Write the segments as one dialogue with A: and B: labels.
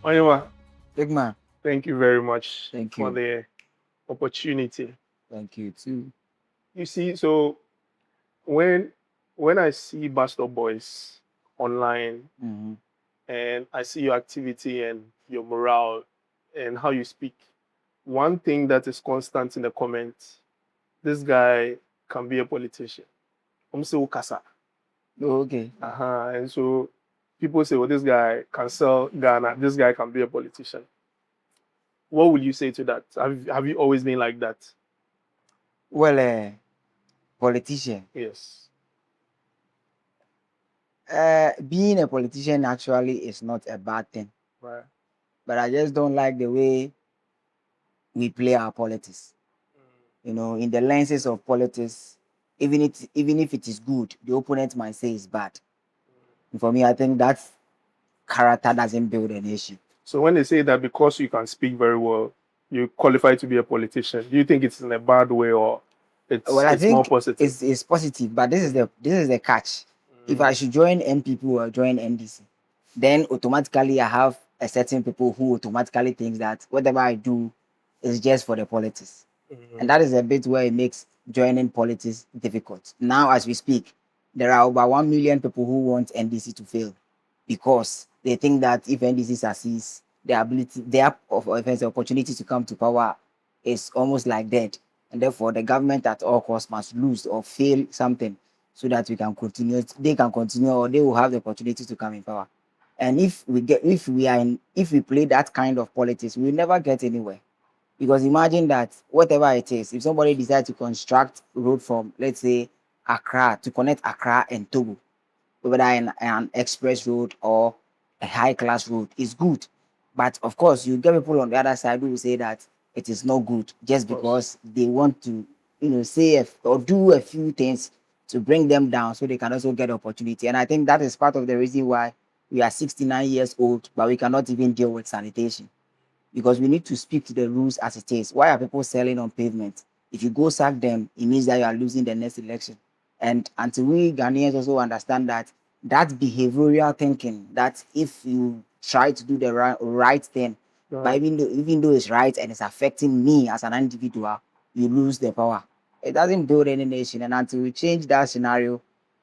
A: Anyway,
B: Big man.
A: thank you very much
B: Thank
A: for
B: you.
A: the opportunity.
B: Thank you too.
A: You see, so when when I see Buz Stop Boys online
B: Mm-hmm.
A: and I see your activity and your morale and how you speak, one thing that is constant in the comments, this guy can be a politician. I'm so kasa.
B: Oh, okay.
A: And so people say, well, this guy can sell Ghana, this guy can be a politician. What would you say to that? Have you always been like that?
B: Well, politician.
A: Yes.
B: Being a politician actually is not a bad thing,
A: Right.
B: but I just don't like the way we play our politics. In the lenses of politics, even if it is good, the opponent might say it's bad. And for me, I think that character doesn't build a nation.
A: So when they say that because you can speak very well, you qualify to be a politician, do you think it's in a bad way or
B: Well, I
A: it's more
B: think
A: positive?
B: it's positive, but this is the catch. If I should join NPP or join NDC, then automatically I have a certain people who automatically thinks that whatever I do is just for the politics. And that is a bit where it makes joining politics difficult. Now, as we speak, there are over 1 million people who want NDC to fail because they think that if NDC succeeds, their offense opportunity to come to power is almost like dead. And therefore, the government at all costs must lose or fail something so that they can continue, or they will have the opportunity to come in power. And if we play that kind of politics, we will never get anywhere. Because imagine that whatever it is, if somebody decides to construct road from, let's say, Accra to connect Accra and Togo, whether an express road or a high class road, is good. But of course, you get people on the other side who will say that it is not good just
A: Of course.
B: because they want to, say or do a few things to bring them down so they can also get opportunity. And I think that is part of the reason why we are 69 years old, but we cannot even deal with sanitation because we need to speak to the rules as it is. Why are people selling on pavement? If you go sack them, it means that you are losing the next election. And until we Ghanaians also understand that behavioral thinking, that if you try to do the right thing, but even though it's right and it's affecting me as an individual, you lose the power. It doesn't build any nation. And until we change that scenario,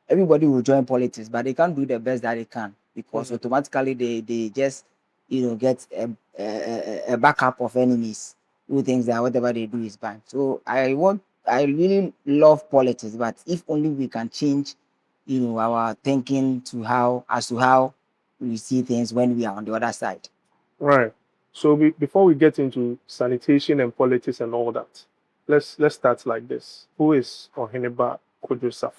B: everybody will join politics, but they can't do the best that they can because automatically they just get a backup of enemies who thinks that whatever they do is bad. So I really love politics, but if only we can change, our thinking as to how we see things when we are on the other side.
A: Right. So before we get into sanitation and politics and all that, let's start like this. Who is Oheneba Kojo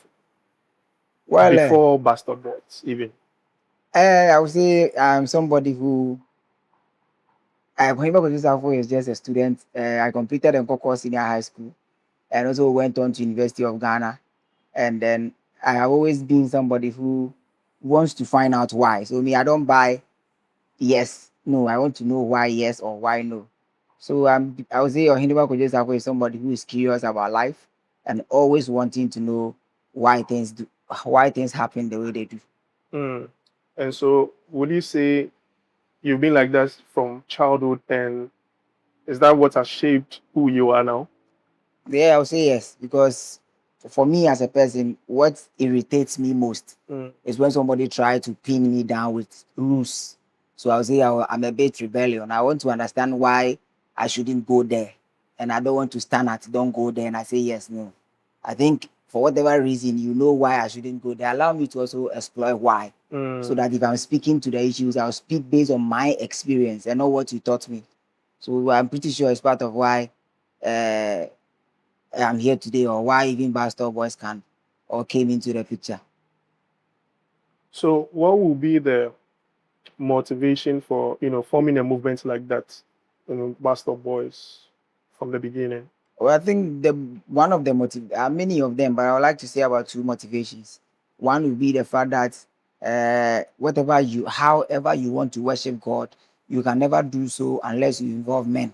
B: Well,
A: before Bastard Boys even?
B: I would say I'm somebody who Ohiba Kojo is just a student. I completed Nkoko Senior High School and also went on to University of Ghana. And then I have always been somebody who wants to find out why. So me, I don't buy yes, no. I want to know why yes or why no. So I would say Ohiba Kojo is somebody who is curious about life and always wanting to know why things happen the way they do.
A: Mm. And so would you say you've been like that from childhood and is that what has shaped who you are now?
B: Yeah, I would say yes, because for me as a person, what irritates me most is when somebody try to pin me down with rules. So I would say I'm a bit rebellion. I want to understand why I shouldn't go there. And I don't want to stand at don't go there and I say yes, no. I think for whatever reason, why I shouldn't go there. Allow me to also explore why. So that if I'm speaking to the issues, I'll speak based on my experience and not what you taught me. So I'm pretty sure it's part of why uh, I'm here today, or why even Buz Stop Boys can or came into the picture.
A: So what will be the motivation for forming a movement like that, Bastard Boys from the beginning?
B: Well, I think the one of the many of them, but I would like to say about two motivations. One would be the fact that however you want to worship God, you can never do so unless you involve men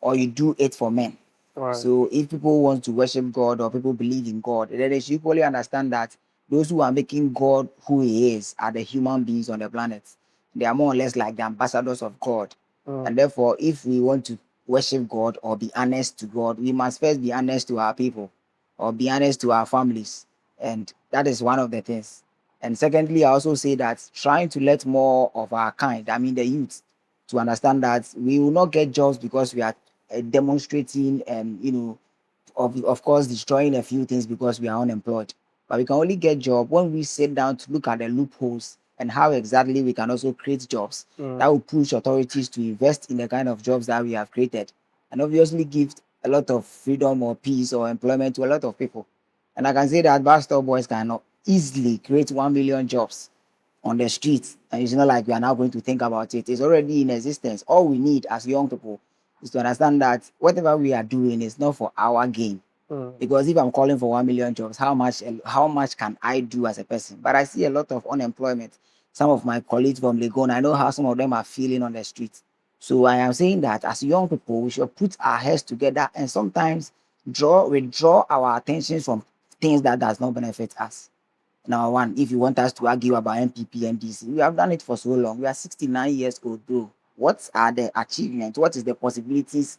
B: or you do it for men.
A: Right.
B: So if people want to worship God or people believe in God, then they should equally understand that those who are making God who he is are the human beings on the planet. They are more or less like the ambassadors of God. And therefore, if we want to worship God or be honest to God, we must first be honest to our people or be honest to our families. And that is one of the things. And secondly, I also say that trying to let more of our kind, I mean the youth, to understand that we will not get jobs because we are demonstrating and of course destroying a few things because we are unemployed, but we can only get job when we sit down to look at the loopholes and how exactly we can also create jobs that will push authorities to invest in the kind of jobs that we have created and obviously give a lot of freedom or peace or employment to a lot of people. And I can say that Buz Stop Boys can easily create 1 million jobs on the streets. And it's not like we are now going to think about it. It's already in existence. All we need as young people is to understand that whatever we are doing is not for our gain. Because if I'm calling for 1 million jobs, how much can I do as a person? But I see a lot of unemployment. Some of my colleagues from Legon, I know how some of them are feeling on the streets. So I am saying that as young people, we should put our heads together and sometimes withdraw our attention from things that does not benefit us. Number one, if you want us to argue about MPP and DC, we have done it for so long. We are 69 years old, though. What are the achievements? What is the possibilities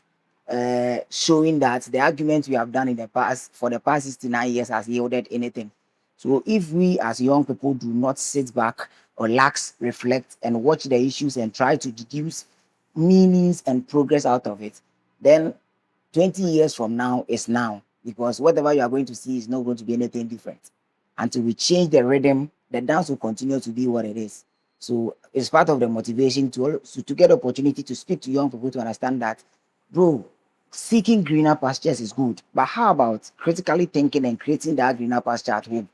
B: showing that the arguments we have done in the past for the past 69 years has yielded anything? So if we as young people do not sit back, relax, reflect, and watch the issues and try to deduce meanings and progress out of it, then 20 years from now is now, because whatever you are going to see is not going to be anything different. Until we change the rhythm, the dance will continue to be what it is. So it's part of the motivation to get opportunity to speak to young people to understand that, bro, seeking greener pastures is good, but how about critically thinking and creating that greener pasture at home?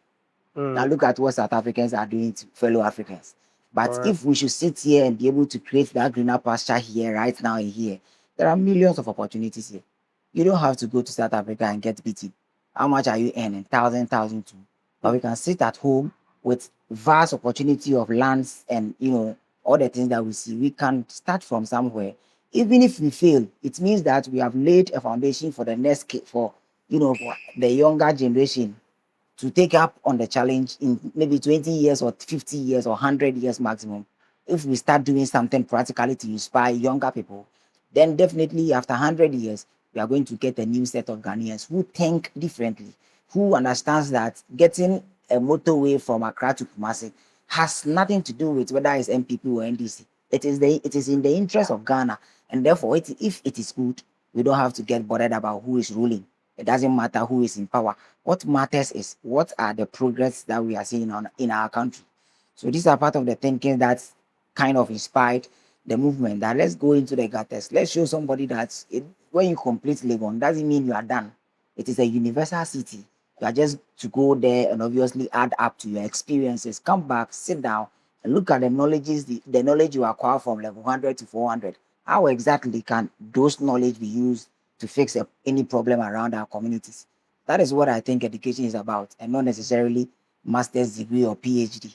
B: Now look at what South Africans are doing to fellow Africans. But if we should sit here and be able to create that greener pasture here, right now and here, there are millions of opportunities here. You don't have to go to South Africa and get beaten. How much are you earning? Thousand two. But we can sit at home with vast opportunity of lands and all the things that we see. We can start from somewhere. Even if we fail, it means that we have laid a foundation for the next for for the younger generation to take up on the challenge in maybe 20 years or 50 years or 100 years maximum. If we start doing something practically to inspire younger people, then definitely after 100 years, we are going to get a new set of Ghanaians who think differently, who understands that getting a motorway from Accra to Kumasi has nothing to do with whether it's MPP or NDC. It is in the interest of Ghana, and therefore, if it is good, we don't have to get bothered about who is ruling. It doesn't matter who is in power. What matters is what are the progress that we are seeing in our country. So these are part of the thinking that's kind of inspired the movement. That let's go into the gutters. Let's show somebody that when you complete Legon, doesn't mean you are done. It is a universal city. You are just to go there and obviously add up to your experiences. Come back, sit down, and look at the knowledge you acquire from level 100 to 400. How exactly can those knowledge be used to fix any problem around our communities? That is what I think education is about, and not necessarily master's degree or PhD.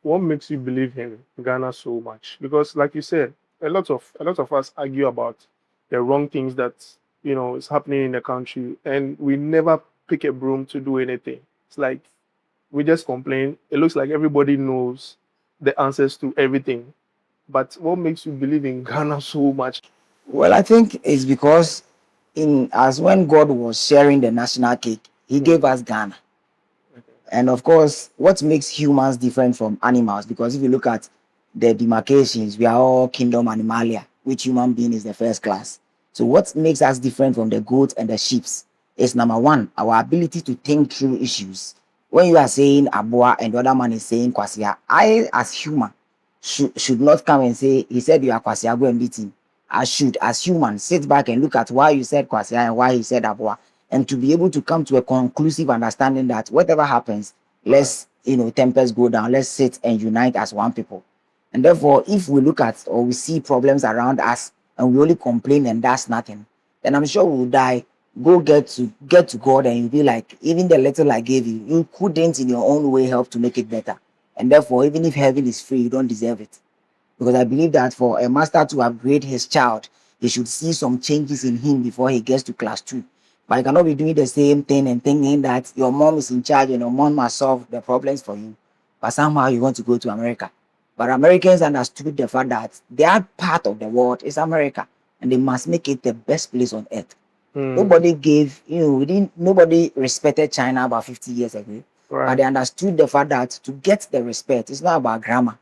A: What makes you believe in Ghana so much? Because, like you said, a lot of us argue about the wrong things that is happening in the country, and we never pick a broom to do anything. It's like we just complain. It looks like everybody knows the answers to everything. But what makes you believe in Ghana so much?
B: Well, I think it's because in as when God was sharing the national cake, He gave us Ghana. And of course, what makes humans different from animals? Because if you look at the demarcations, we are all kingdom animalia, which human being is the first class. So what makes us different from the goats and the sheep is number one, our ability to think through issues. When you are saying Abua and the other man is saying Kwasia, I as human should not come and say, he said you are Kwasia, go and beat him. I should, as human, sit back and look at why you said Kwasia and why he said Abua, and to be able to come to a conclusive understanding that whatever happens, let's tempers go down, let's sit and unite as one people. And therefore, if we look at or we see problems around us and we only complain and that's nothing, then I'm sure we'll die. Go get to God and you'll be like, even the little I gave you, you couldn't in your own way help to make it better. And therefore, even if heaven is free, you don't deserve it. because I believe that for a master to upgrade his child, he should see some changes in him before he gets to class 2. But you cannot be doing the same thing and thinking that your mom is in charge and your mom must solve the problems for you. But somehow you want to go to America. But Americans understood the fact that their part of the world is America and they must make it the best place on earth.
A: Mm.
B: Nobody gave, nobody respected China about 50 years ago. But
A: Right.
B: they understood the fact that to get the respect, it's not about grammar.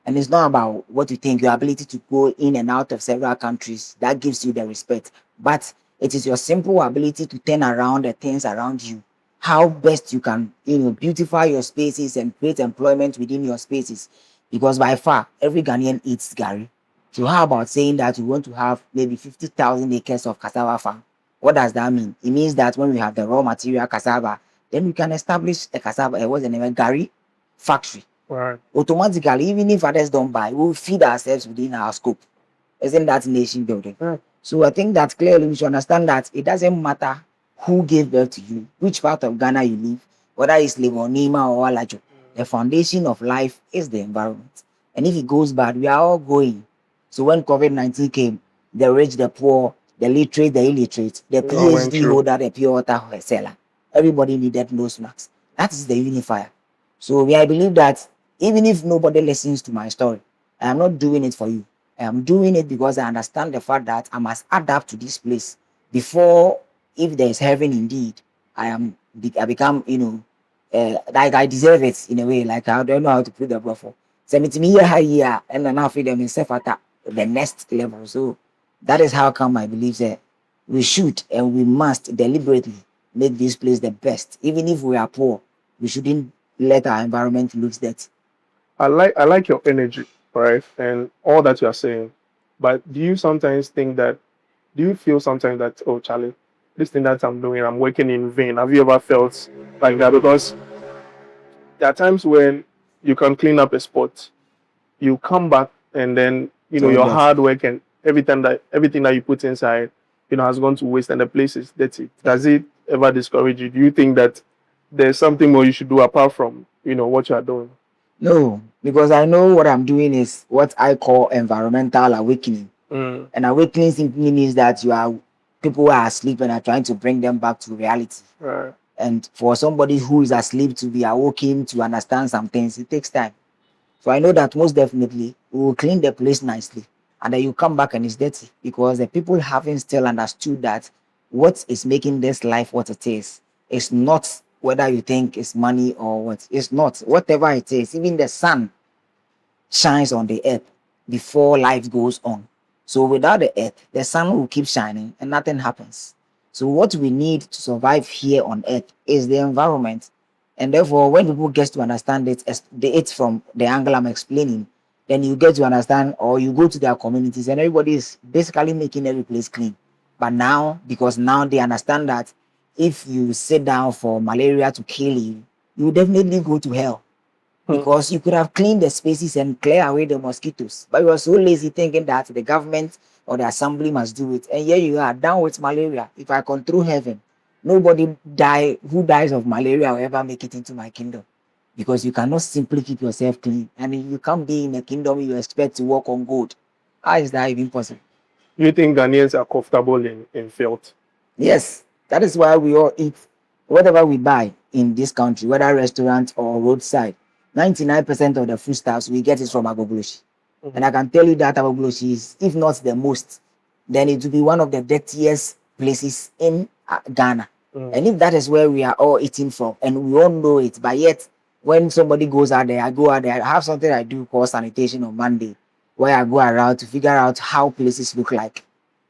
B: And it's not about what you think, your ability to go in and out of several countries that gives you the respect. But it is your simple ability to turn around the things around you. How best you can, beautify your spaces and create employment within your spaces. Because by far, every Ghanaian eats Gary. So how about saying that you want to have maybe 50,000 acres of cassava farm? What does that mean? It means that when we have the raw material cassava, then we can establish a cassava, what's the name? Gary factory.
A: Right.
B: Automatically, even if others don't buy, we'll feed ourselves within our scope. Isn't that nation building?
A: Right.
B: So I think that clearly we should understand that it doesn't matter who gave birth to you, which part of Ghana you live, whether it's Nima or Alajo. The foundation of life is the environment. And if it goes bad, we are all going. So when COVID-19 came, the rich, the poor, the literate, the illiterate, the
A: We all went
B: PhD
A: through.
B: holder, the pure water seller, everybody needed nose masks. That is the unifier. So I believe that even if nobody listens to my story, I am not doing it for you. I am doing it because I understand the fact that I must adapt to this place before, if there is heaven indeed, I become, like I deserve it in a way. Like I don't know how to put the buffer. So it's me here and then I feel them myself at the next level. So that is how come I believe that we should and we must deliberately make this place the best. Even if we are poor, we shouldn't let our environment lose that.
A: I like your energy, right? And all that you are saying. But do you feel sometimes that, oh Charlie, this thing that I'm doing, I'm working in vain? Have you ever felt like that? Because there are times when you can clean up a spot, you come back and then
B: So
A: your
B: that
A: hard work and everything that you put inside, has gone to waste and the place is dirty. Does it ever discourage you? Do you think that there's something more you should do apart from what you are doing?
B: no, because I know what I'm doing is what I call environmental awakening.
A: Mm.
B: And awakening simply means that people are asleep and are trying to bring them back to reality.
A: Right.
B: And for somebody who is asleep to be awoken to understand some things, it takes time. So I know that most definitely we will clean the place nicely. And then you come back and it's dirty because the people haven't still understood that what is making this life what it is. It's not whether you think it's money or what. It's not. Whatever it is, even the sun shines on the earth before life goes on. So without the earth, the sun will keep shining and nothing happens. So what we need to survive here on earth is the environment. And therefore, when people get to understand it from the angle I'm explaining, then you get to understand or you go to their communities and everybody is basically making every place clean. But now, because now they understand that if you sit down for malaria to kill you, you will definitely go to hell
A: Hmm.
B: because you could have cleaned the spaces and clear away the mosquitoes. But you were so lazy thinking that the government or the assembly must do it. And here you are down with malaria. If I control heaven, nobody who dies of malaria will ever make it into my kingdom. Because you cannot simply keep yourself clean. And if you can't be in a kingdom you expect to walk on gold. How is that even possible?
A: Do you think Ghanaians are comfortable in filth?
B: Yes, that is why we all eat whatever we buy in this country, whether restaurant or roadside. 99% of the foodstuffs we get is from Agogloshi. And I can tell you that Agogloshi is, if not the most, then it will be one of the dirtiest places in Ghana.
A: Mm.
B: And if that is where we are all eating from, and we all know it, but yet when somebody goes out there, I go out there, I have something I do called sanitation on Monday, where I go around to figure out how places look like.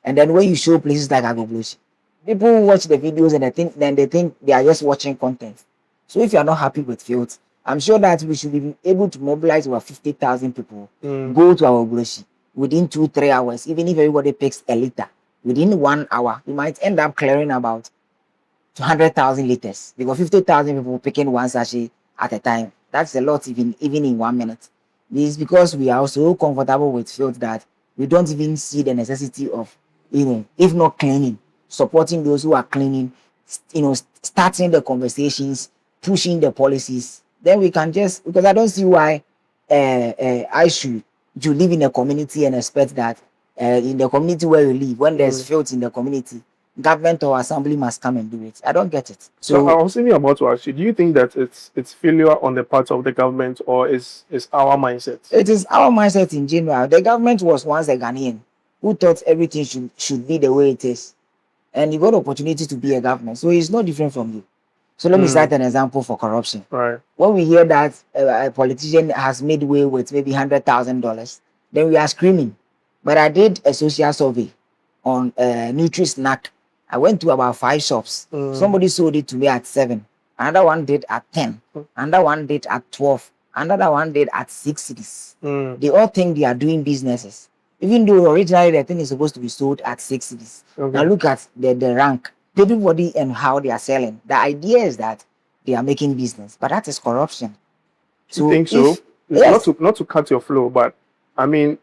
B: And then when you show places like Agogloshi, people watch the videos and they think they are just watching content. So if you are not happy with fields, I'm sure that we should be able to mobilize over 50,000 people, go to our Agogloshi within 2-3 hours, even if everybody picks a liter. Within 1 hour, we might end up clearing about 200,000 liters because 50,000 people picking one sachet at a time. That's a lot, even in 1 minute. This is because we are so comfortable with field that we don't even see the necessity of, if not cleaning, supporting those who are cleaning, starting the conversations, pushing the policies. Then we can just, because I don't see why I should You live in a community and expect that in the community where you live, when there's
A: Mm.
B: filth in the community, government or assembly must come and do it. I don't get it.
A: So I
B: So
A: was thinking about to ask you, do you think that it's failure on the part of the government or is our mindset?
B: it is our mindset in general. The government was once a Ghanaian who thought everything should be the way it is. And you got opportunity to be a government. So it's not different from you. So let me
A: Mm.
B: cite an example for corruption.
A: Right.
B: When we hear that a politician has made way with maybe $100,000, then we are screaming. But I did a social survey on Nutri Snack. I went to about 5 shops.
A: Mm.
B: Somebody sold it to me at 7. Another one did at 10. Another one did at 12. Another one did at 6 cities.
A: Mm.
B: They all think they are doing businesses. Even though originally the thing is supposed to be sold at 6 cities.
A: Okay.
B: Now look at the rank. Everybody and how they are selling. The idea is that they are making business, but that is corruption.
A: You think so?
B: Yes,
A: Not to cut your flow, but I mean,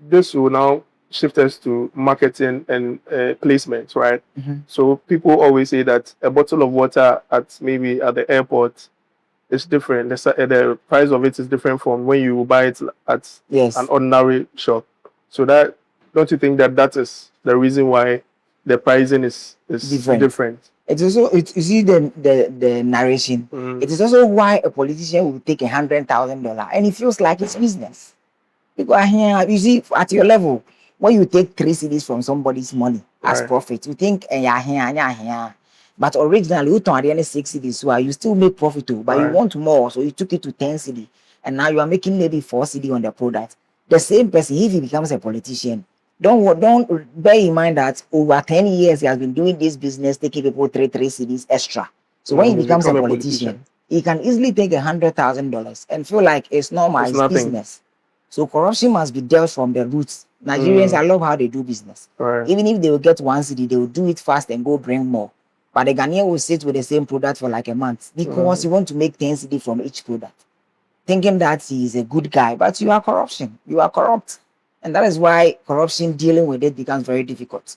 A: this will now shift us to marketing and placements, right? So people always say that a bottle of water at maybe at the airport is different. The price of it is different from when you buy it at
B: yes,
A: an ordinary shop. So that don't you think that that is the reason why the pricing is different?
B: It's also you see the narration.
A: Mm.
B: It is also why a politician will take $100,000 and it feels like it's business. People are here. You see, at your level, when you take 3 cedis from somebody's money as
A: Right.
B: profit, you think you're here, you're here. But originally, you turn the 6 cedis, so you still make profit too, but you
A: Right.
B: want more, so you took it to 10 cedi, and now you are making maybe 4 cedi on the product. The same person, if he becomes a politician, don't bear in mind that over 10 years he has been doing this business, taking people three cedis extra. So when he becomes a
A: Become
B: politician, he can easily take $100,000 and feel like it's normal,
A: It's
B: it's
A: nothing.
B: business. So corruption must be dealt from the roots. Nigerians, I love how they do business.
A: Right.
B: Even if they will get 1 cedi, they will do it fast and go bring more. But the Ghanaian will sit with the same product for like a month because you want to make 10 cedi from each product, thinking that he is a good guy, but you are corruption. You are corrupt. And that is why corruption, dealing with it becomes very difficult.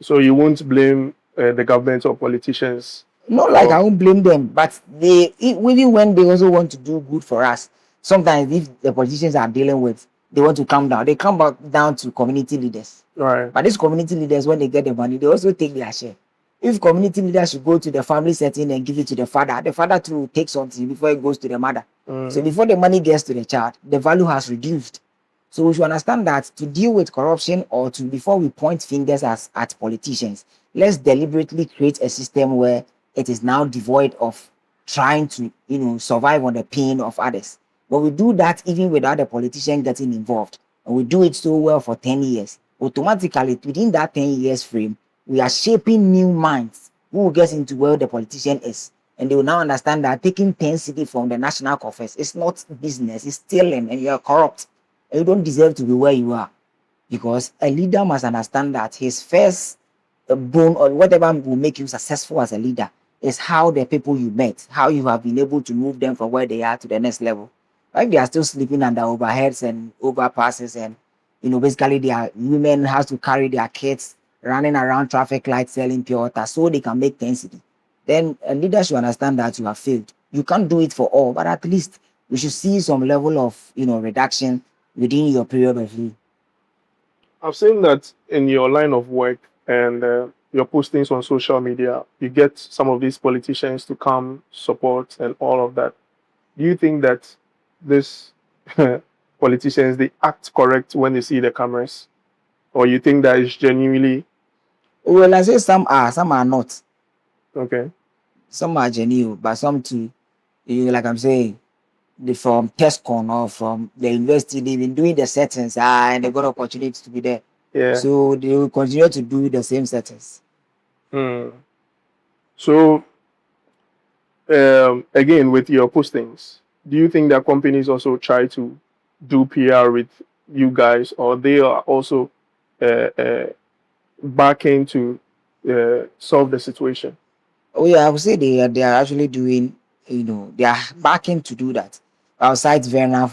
A: So you won't blame the government or politicians.
B: Not like I won't blame them, but even when they also want to do good for us, sometimes if the politicians are dealing with, they want to come down. They come back down to community leaders.
A: Right.
B: But these community leaders, when they get the money, they also take their share. If community leaders should go to the family setting and give it to the father too will take something before it goes to the mother. So before the money gets to the child, the value has reduced. So we should understand that to deal with corruption or to before we point fingers at politicians, let's deliberately create a system where it is now devoid of trying to survive on the pain of others. But we do that even without the politician getting involved, and we do it so well for 10 years. Automatically, within that 10 years frame, we are shaping new minds who will get into where the politician is. And they will now understand that taking 10 cedi from the national coffers is not business, it's stealing, and you are corrupt. And you don't deserve to be where you are. Because a leader must understand that his first bone or whatever will make you successful as a leader is how the people you met, how you have been able to move them from where they are to the next level. Like they are still sleeping under overheads and overpasses, and basically their women has to carry their kids running around traffic lights selling pure water so they can make 10 cedi. Then a leader should understand that you have failed. You can't do it for all, but at least we should see some level of reduction within your period of leave.
A: I've seen that in your line of work and your postings on social media, you get some of these politicians to come support and all of that. Do you think that these politicians they act correct when they see the cameras, or you think that is genuinely
B: Well, I say some are not.
A: okay?
B: Some are genuine, but some too, like I'm saying, they from TESCON or from the university, they've been doing the settings, and they got opportunity to be there.
A: Yeah.
B: So they will continue to do the same settings.
A: So again, with your postings, do you think that companies also try to do PR with you guys, or they are also backing to solve the situation?
B: Oh yeah, I would say they are actually doing, they are backing to do that. Outside Verna,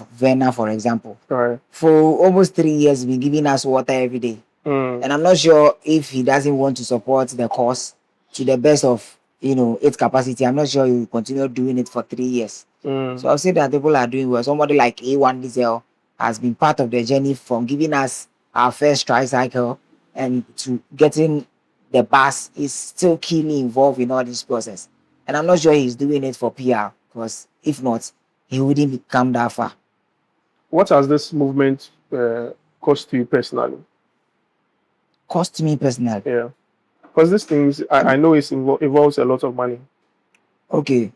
B: for example,
A: Right.
B: for almost 3 years, he's been giving us water every day. And I'm not sure if he doesn't want to support the cause to the best of its capacity. I'm not sure he will continue doing it for 3 years. So I'll say that people are doing well. Somebody like A1 Diesel has been part of the journey from giving us our first tricycle and to getting the bus. Is still keenly involved in all this process. And I'm not sure he's doing it for PR, because if not, he wouldn't come that far.
A: What has this movement cost you personally?
B: Cost me personally.
A: Yeah, because these things I know involves a lot of money.
B: Okay.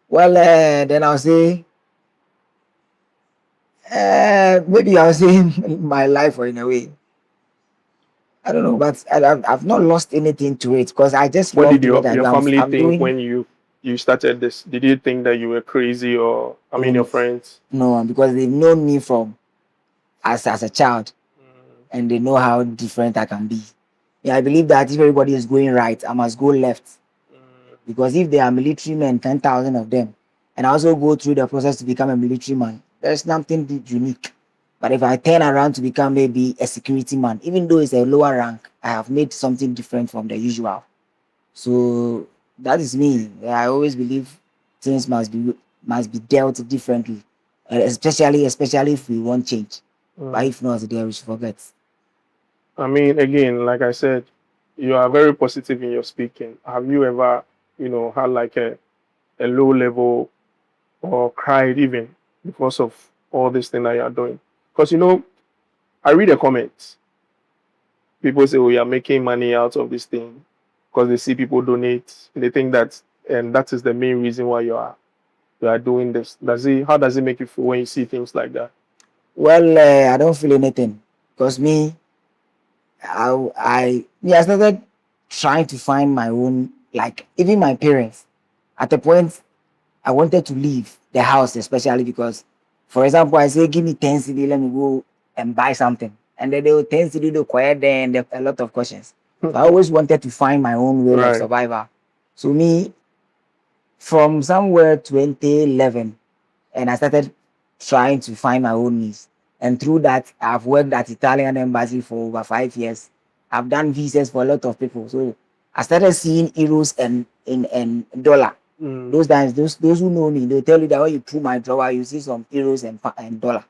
B: Well, then I'll say, maybe I'll say my life, or in a way. I don't know, but I've not lost anything to it, because I just
A: What
B: love
A: did
B: the way that I
A: your
B: do.
A: family
B: I'm
A: think
B: doing.
A: when you started this? Did you think that you were crazy, or I mean your
B: um,
A: friends?
B: no, because they've known me from as a child, and they know how different I can be. Yeah, I believe that if everybody is going right, I must go left. Because if there are military men, 10,000 of them, and I also go through the process to become a military man, there's nothing unique. But if I turn around to become maybe a security man, even though it's a lower rank, I have made something different from the usual. So that is me. I always believe things must be dealt differently, especially if we want change. But if not, then we should forget.
A: I mean, again, like I said, you are very positive in your speaking. Have you ever, had like a low level or cried even because of all this thing that you are doing? Because I read the comments. People say, "Oh, you are making money out of this thing," because they see people donate. And they think that, and that is the main reason why you are doing this. How does it make you feel when you see things like that?
B: Well, I don't feel anything, because me, I started trying to find my own, like even my parents. At a point, I wanted to leave the house, especially because, for example, I say, give me 10 CD, let me go and buy something. And then they will 10 CD, they quiet there, and there are a lot of questions. So I always wanted to find my own way of
A: Right.
B: survival. So me, from somewhere 2011, and I started trying to find my own niche. And through that, I've worked at Italian embassy for over 5 years. I've done visas for a lot of people. So I started seeing euros and dollar. Those times, those who know me, they'll tell you that when you pull my drawer, you see some euros and dollar.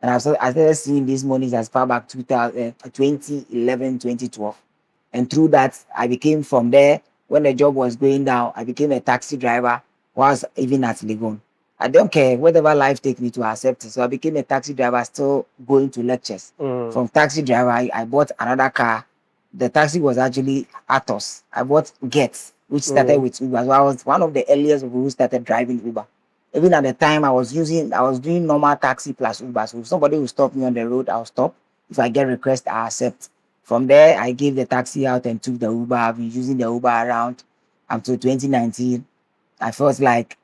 B: And I started seeing these monies as far back 2011, 2012. And through that, I became, from there, when the job was going down, I became a taxi driver whilst even at Legon. I don't care, whatever life take me to accept it. So I became a taxi driver, still going to lectures. From taxi driver, I bought another car. The taxi was actually Atos. I bought Get, which started with Uber. So I was one of the earliest who started driving Uber. Even at the time, I was doing normal taxi plus Uber. So if somebody will stop me on the road, I'll stop. If I get request, I accept. From there, I gave the taxi out and took the Uber. I've been using the Uber around until 2019. I felt like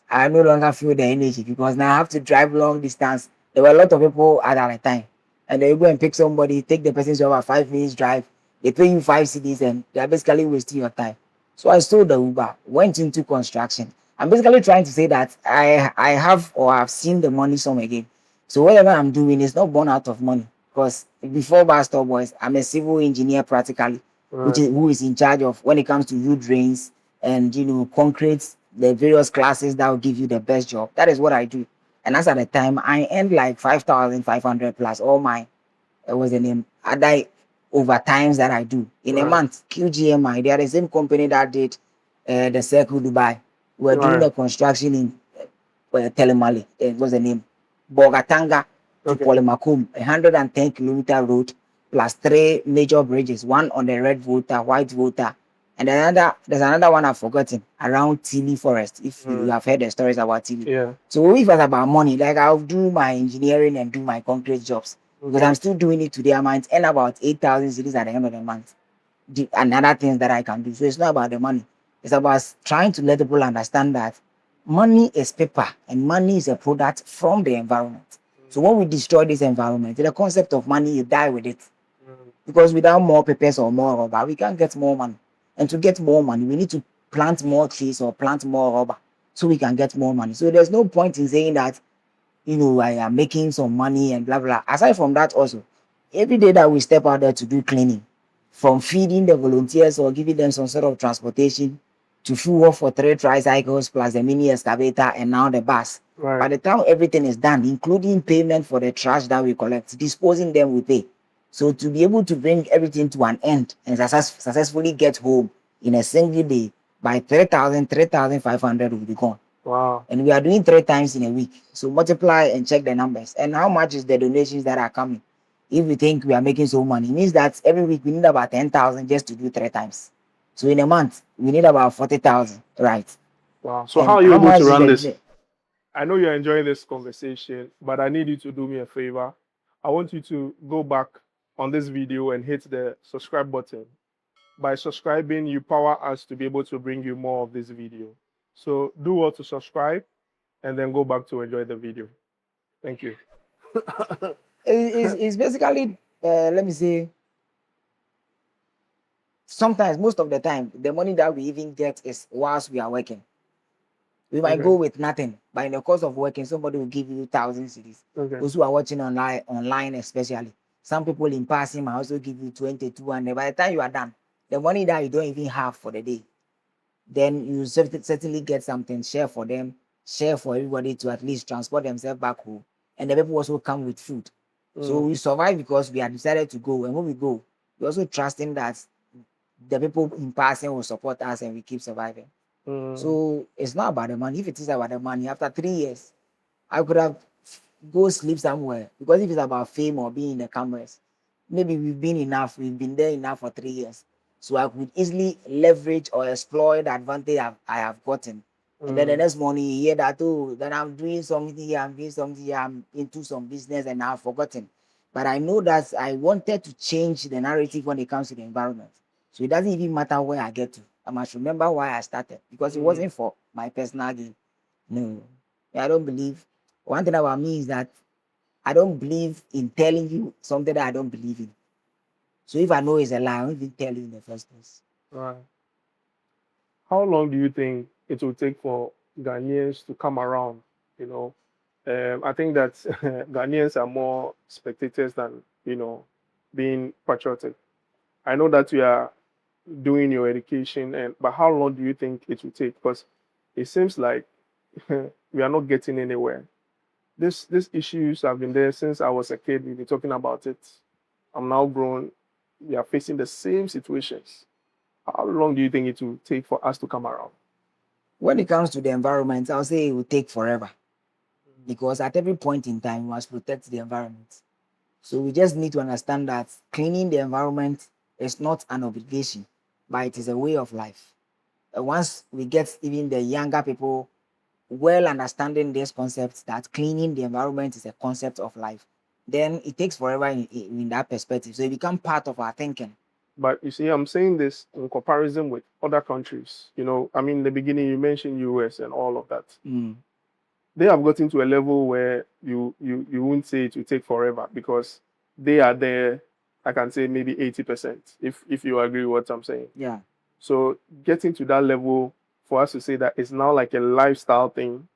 B: I no longer feel the energy, because now I have to drive long distance. There were a lot of people at that time. And they go and pick somebody, take the person to over 5 minutes drive. They pay you 5 CDs, and they're basically wasting your time. So I sold the Uber, went into construction. I'm basically trying to say that I have, or I've seen the money some again. So whatever I'm doing is not born out of money. Because before Buz Stop Boys, I'm a civil engineer practically, who is in charge of, when it comes to road drains and concrete, the various classes that will give you the best job. That is what I do. And as at the time, I earned like 5,500 plus all my, it was the name, I die over times that I do in a month. QGMI, they are the same company that did the Circle Dubai. We're doing the construction in Telemali. It was the name, Bogatanga to Polimakum, 110-kilometer road plus 3 major bridges, one on the red Volta, white Volta, and there's another one I've forgotten around Tilly Forest. If you have heard the stories about Tilly.
A: Yeah.
B: So if it's about money, like I'll do my engineering and do my concrete jobs, because I'm still doing it today. I might earn about 8,000 cities at the end of the month. And other things that I can do. So it's not about the money. It's about trying to let people understand that money is paper and money is a product from the environment. So when we destroy this environment, the concept of money, you die with it. Because without more papers or more rubber, we can't get more money. And to get more money, we need to plant more trees or plant more rubber so we can get more money. So there's no point in saying that, I am making some money and blah, blah. Aside from that also, every day that we step out there to do cleaning, from feeding the volunteers or giving them some sort of transportation, to fuel up for 3 tricycles plus the mini excavator and now the bus. By
A: Right.
B: the time everything is done, including payment for the trash that we collect, disposing them we pay. So to be able to bring everything to an end and successfully get home in a single day by 3,000, 3,500 will be gone.
A: Wow.
B: And we are doing 3 times in a week. So multiply and check the numbers. And how much is the donations that are coming? If we think we are making so money, it means that every week we need about 10,000 just to do 3 times. So in a month, we need about 40,000, right?
A: Wow. So how
B: And
A: are you
B: how
A: able
B: much
A: to
B: is
A: run
B: the
A: this? I know you're enjoying this conversation, but I need you to do me a favor. I want you to go back on this video and hit the subscribe button. By subscribing, you power us to be able to bring you more of this video. So do well to subscribe and then go back to enjoy the video. Thank you.
B: It's basically, let me say, sometimes, most of the time, the money that we even get is whilst we are working. We might
A: Okay.
B: go with nothing, but in the course of working, somebody will give you 1,000 cedis.
A: Okay.
B: Those who are watching online especially. Some people in passing might also give you 2,200. By the time you are done, the money that you don't even have for the day, then you certainly get something, share for them, share for everybody to at least transport themselves back home. And the people also come with food. So we survive because we have decided to go. And when we go, we also trusting that the people in passing will support us and we keep surviving. So it's not about the money. If it is about the money, after 3 years, I could have go sleep somewhere. Because if it's about fame or being in the cameras, maybe we've been there enough for 3 years. So I could easily leverage or exploit the advantage I have gotten. And then the next morning you hear that, oh, then I'm doing something here, I'm doing something here, I'm into some business and I've forgotten. But I know that I wanted to change the narrative when it comes to the environment. So it doesn't even matter where I get to. I must remember why I started because it wasn't for my personal gain. No, I don't believe. One thing about me is that I don't believe in telling you something that I don't believe in. So if I know it's a lie, I won't even tell you in the first place.
A: Right. How long do you think it will take for Ghanaians to come around? You know, I think that Ghanaians are more spectators than being patriotic. I know that you are doing your education, but how long do you think it will take? Because it seems like we are not getting anywhere. These issues have been there since I was a kid. We've been talking about it. I'm now grown. We are facing the same situations. How long do you think it will take for us to come around?
B: When it comes to the environment, I'll say it will take forever because at every point in time, we must protect the environment. So we just need to understand that cleaning the environment is not an obligation, but it is a way of life. Once we get even the younger people well understanding this concept that cleaning the environment is a concept of life, then it takes forever in that perspective. So it becomes part of our thinking.
A: But you see, I'm saying this in comparison with other countries. I mean, in the beginning you mentioned US and all of that. They have gotten to a level where you won't say it will take forever because they are there. I can say maybe 80%, if you agree with what I'm saying.
B: Yeah.
A: So getting to that level for us to say that it's now like a lifestyle thing,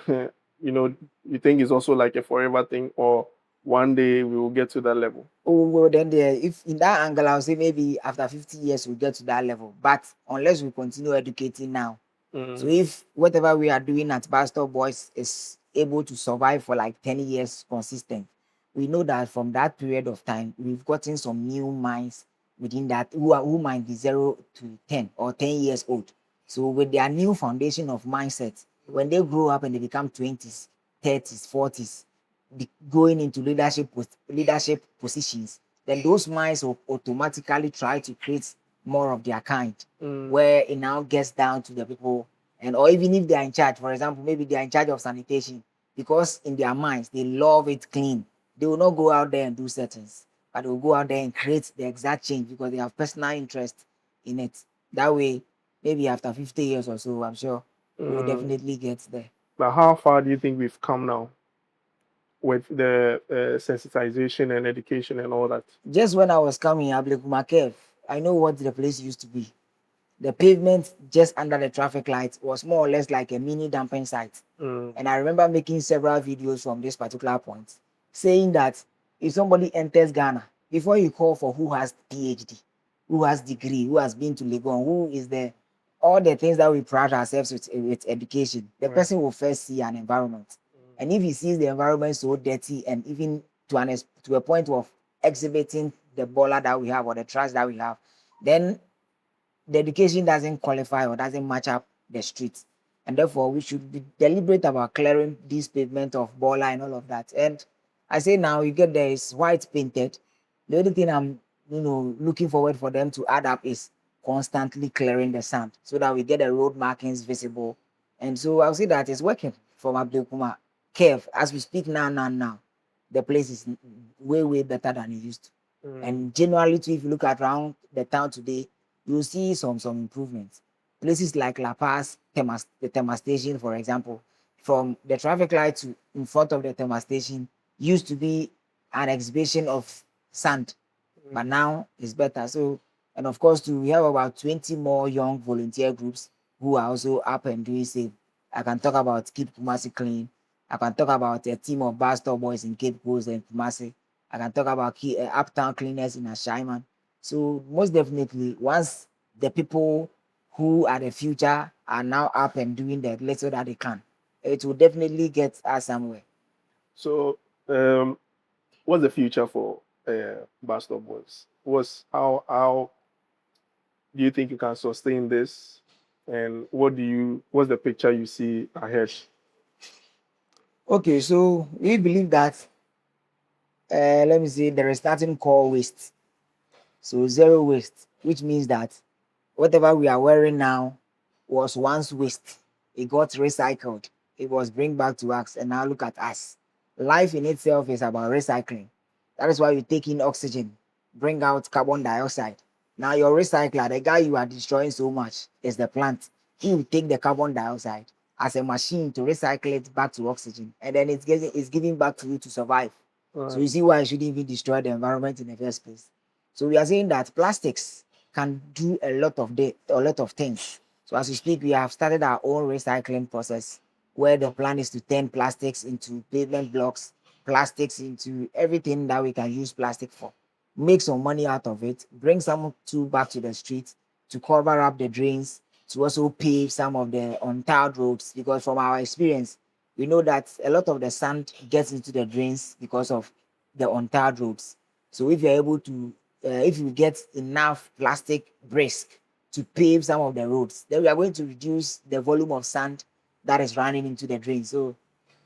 A: you think it's also like a forever thing, or one day we will get to that level?
B: Oh, well, then if in that angle, I'll say maybe after 50 years we'll get to that level. But unless we continue educating now. So if whatever we are doing at Buz Stop Boys is able to survive for like 10 years consistent, we know that from that period of time, we've gotten some new minds within that who might be 0 to 10 or 10 years old. So with their new foundation of mindset, when they grow up and they become 20s, 30s, 40s, going into leadership positions, then those minds will automatically try to create more of their kind, where it now gets down to the people, and or even if they are in charge, for example, maybe they are in charge of sanitation, because in their minds they love it clean. They will not go out there and do settings, but they will go out there and create the exact change because they have personal interest in it. That way, maybe after 50 years or so, I'm sure we will definitely get there.
A: But how far do you think we've come now with the sensitization and education and all that?
B: Just when I was coming, Ablekumakev, I know what the place used to be. The pavement just under the traffic light was more or less like a mini dumping site. And I remember making several videos from this particular point, saying that if somebody enters Ghana, before you call for who has PhD, who has degree, who has been to Legon, who is the all the things that we pride ourselves with education, the
A: Right.
B: person will first see an environment. And if he sees the environment so dirty and even to a point of exhibiting the baller that we have or the trash that we have, then the education doesn't qualify or doesn't match up the streets. And therefore, we should be deliberate about clearing this pavement of baller and all of that. And I say now, you get there is white painted. The only thing I'm looking forward for them to add up is constantly clearing the sand so that we get the road markings visible. And so I'll say that it's working from Abdul Kumar. Kev, as we speak now, the place is way better than it used to. And generally, too, if you look at around the town today, you'll see some improvements. Places like La Paz, the Tema station, for example, from the traffic light to in front of the Tema station used to be an exhibition of sand, but now it's better. So, and of course, too, we have about 20 more young volunteer groups who are also up and doing same. I can talk about Keep Kumasi Clean. I can talk about a team of Buz Stop Boys in Cape Coast and Kumasi. I can talk about Uptown Cleaners in Ashaiman. So most definitely, once the people who are the future are now up and doing the little that they can, it will definitely get us somewhere.
A: So, what's the future for Bus Stop Boys? How do you think you can sustain this? And what's the picture you see ahead?
B: Okay, so we believe that let me see, there is nothing called waste. So zero waste, which means that whatever we are wearing now was once waste. It got recycled. It was bring back to us, and now look at us. Life in itself is about recycling. That is why you take in oxygen, bring out carbon dioxide. Now your recycler, the guy you are destroying so much, is the plant. He will take the carbon dioxide as a machine to recycle it back to oxygen, and then it's giving back to you to survive. So
A: Right.
B: you see why I shouldn't even destroy the environment in the first place. So we are saying that plastics can do a lot of things. So as we speak, we have started our own recycling process where the plan is to turn plastics into pavement blocks, plastics into everything that we can use plastic for. Make some money out of it, bring some to back to the street to cover up the drains, to also pave some of the untarred roads. Because from our experience, we know that a lot of the sand gets into the drains because of the untarred roads. So if you're able to if you get enough plastic bricks to pave some of the roads, then we are going to reduce the volume of sand that is running into the drain. So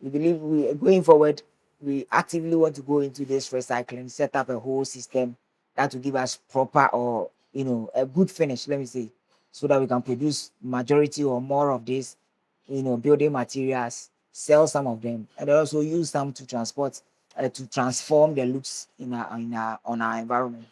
B: we believe we going forward, we actively want to go into this recycling, set up a whole system that will give us proper or a good finish, let me say, so that we can produce majority or more of this, building materials, sell some of them, and also use some to transport to transform the looks on our environment.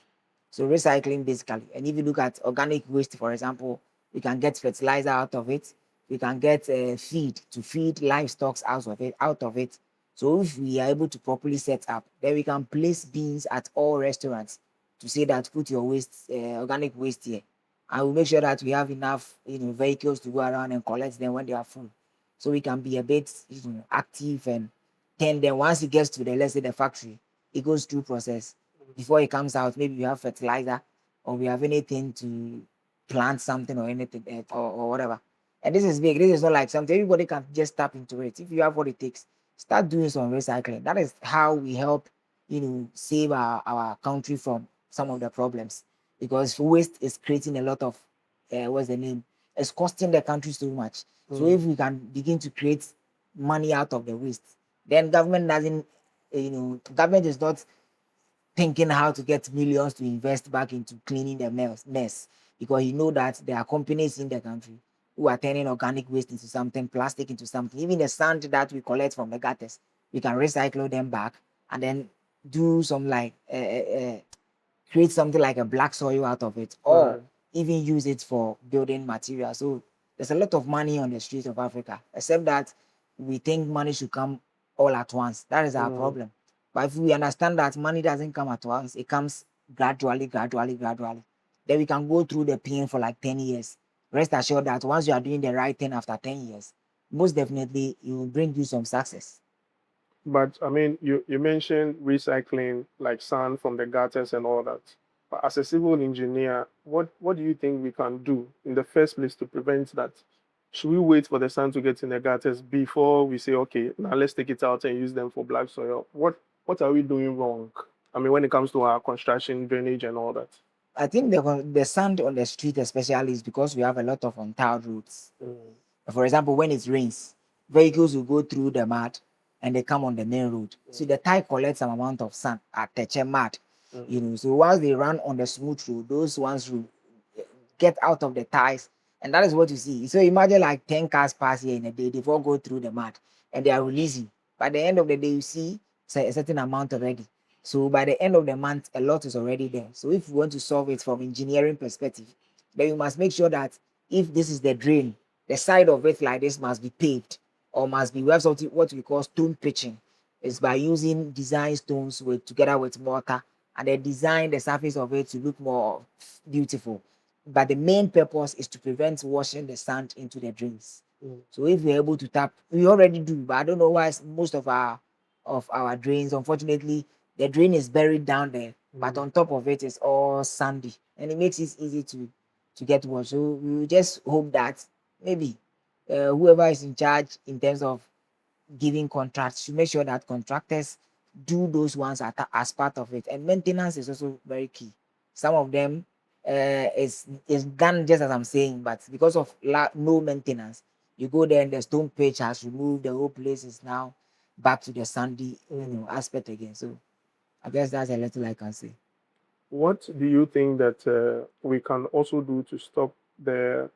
B: So recycling basically. And if you look at organic waste, for example, we can get fertilizer out of it. We can get feed to feed livestock out of it. So if we are able to properly set up, then we can place bins at all restaurants to say that put your waste, organic waste here. And we'll make sure that we have enough, vehicles to go around and collect them when they are full. So we can be a bit, active and then once it gets to let's say the factory, it goes through process before it comes out. Maybe we have fertilizer or we have anything to plant something or anything or whatever. And this is big. This is not like something everybody can just tap into it. If you have what it takes, start doing some recycling. That is how we help, save our country from some of the problems. Because waste is creating a lot of what's the name? It's costing the country so much. So if we can begin to create money out of the waste, then government doesn't, government is not thinking how to get millions to invest back into cleaning the mess because you know that there are companies in the country who are turning organic waste into something, plastic into something. Even the sand that we collect from the gutters, we can recycle them back and then do some like create something like a black soil out of it, or
A: Right.
B: even use it for building material. So there's a lot of money on the streets of Africa, except that we think money should come all at once. That is our problem. But if we understand that money doesn't come at once, it comes gradually, then we can go through the pain for like 10 years. Rest assured that once you are doing the right thing after 10 years, most definitely it will bring you some success.
A: But I mean, you mentioned recycling like sand from the gutters and all that. As a civil engineer, what do you think we can do in the first place to prevent that? Should we wait for the sand to get in the gutters before we say, okay, now let's take it out and use them for black soil? What are we doing wrong? I mean, when it comes to our construction, drainage, and all that.
B: I think the sand on the street especially is because we have a lot of untiled roads. For example, when it rains, vehicles will go through the mud and they come on the main road. So the tire collects some amount of sand at the mud. So once they run on the smooth road, those ones will get out of the tires, and that is what you see. So imagine like 10 cars pass here in a day, they all go through the mud and they are releasing. By the end of the day, you see a certain amount already. So by the end of the month, a lot is already there. So if you want to solve it from engineering perspective, then you must make sure that if this is the drain, the side of it like this must be paved or must be, we have something what we call stone pitching. It's by using design stones with together with mortar, and then design the surface of it to look more beautiful. But the main purpose is to prevent washing the sand into the drains. So if we're able to tap, we already do, but I don't know why most of our drains, unfortunately, the drain is buried down there, but on top of it is all sandy, and it makes it easy to get washed. So we just hope that maybe whoever is in charge in terms of giving contracts should make sure that contractors do those ones as part of it. And maintenance is also very key. Some of them is done just as I'm saying, but because of no maintenance, you go there and the stone pitch has removed, the whole place is now back to the sandy aspect again. So I guess that's a little I can say.
A: What do you think that we can also do to stop the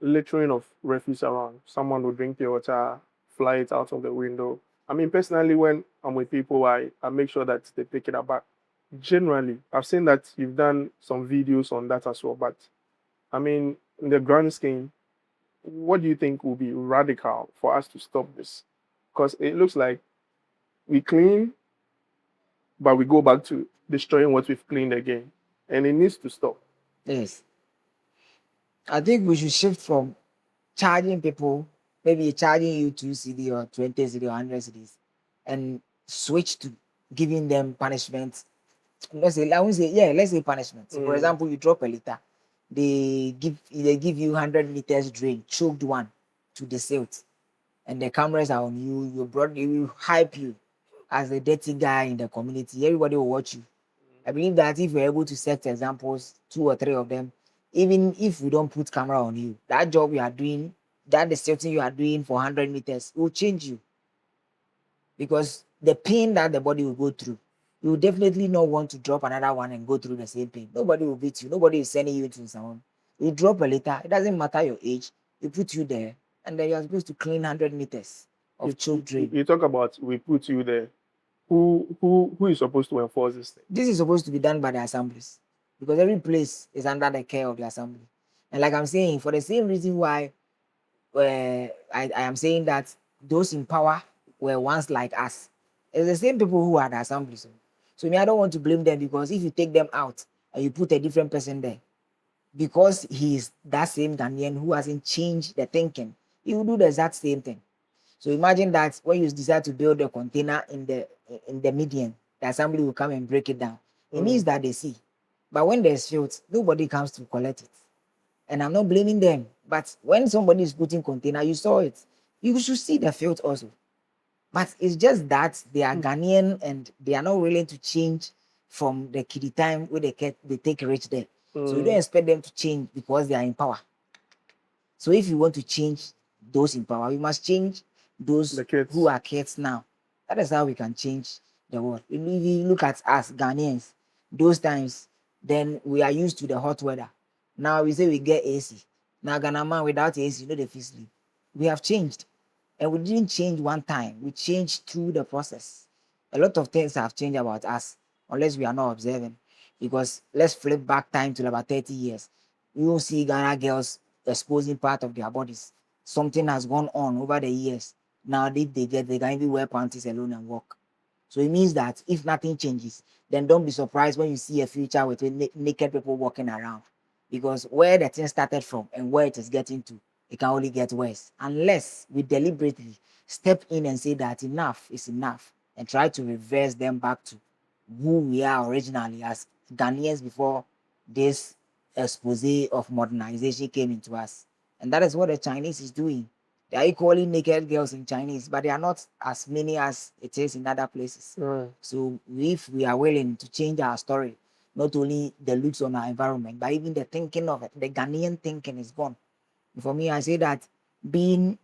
A: littering of refuse around? Someone will drink your water, fly it out of the window. I mean, personally, when I'm with people, I make sure that they pick it up. But generally, I've seen that you've done some videos on that as well. But I mean, in the grand scheme, what do you think will be radical for us to stop this? Because it looks like we clean, but we go back to destroying what we've cleaned again. And it needs to stop.
B: Yes. I think we should shift from charging people, maybe charging you 2 CD or 20 CD or 100 CDs, and switch to giving them punishment. Let's say, I won't say, yeah, let's say punishment. So for example, you drop a litter, they give you 100 meters drain, choked one to the silt, and the cameras are on you. You will hype you as a dirty guy in the community. Everybody will watch you. I believe that if we're able to set examples, 2 or 3 of them, even if we don't put camera on you, that job you are doing, that the same thing you are doing for 100 meters will change you, because the pain that the body will go through, you will definitely not want to drop another one and go through the same pain. Nobody will beat you. Nobody is sending you to someone. You drop a litter. It doesn't matter your age. You put you there, and then you are supposed to clean 100 meters of choke drain.
A: You talk about we put you there. Who is supposed to enforce this thing?
B: This is supposed to be done by the assemblies, because every place is under the care of the assembly. And like I'm saying, for the same reason why I am saying that those in power were once like us, it's the same people who are the assemblies. So me, I don't want to blame them, because if you take them out and you put a different person there, because he is that same Ghanaian who hasn't changed the thinking, he will do the exact same thing. So imagine that when you decide to build a container in the median, the assembly will come and break it down. It means that they see. But when there's filth, nobody comes to collect it. And I'm not blaming them. But when somebody is putting container, you saw it. You should see the filth also. But it's just that they are Ghanaian and they are not willing to change from the kiddie time where they take rich there. So you don't expect them to change because they are in power. So if you want to change those in power, you must change those who are kids now. That is how we can change the world. If you look at us Ghanaians, those times, then we are used to the hot weather. Now we say we get AC. Now Ghana man without AC, you know the feel sleep. We have changed. And we didn't change one time. We changed through the process. A lot of things have changed about us, unless we are not observing. Because let's flip back time to about 30 years. You will see Ghana girls exposing part of their bodies. Something has gone on over the years. Now they can even wear panties alone and walk. So it means that if nothing changes, then don't be surprised when you see a future with naked people walking around. Because where the thing started from and where it is getting to, it can only get worse. Unless we deliberately step in and say that enough is enough and try to reverse them back to who we are originally as Ghanaians before this expose of modernization came into us. And that is what the Chinese is doing. They are equally naked girls in Chinese, but they are not as many as it is in other places.
A: Right.
B: So if we are willing to change our story, not only the looks on our environment, but even the thinking of it, the Ghanaian thinking is gone. For me, I say that being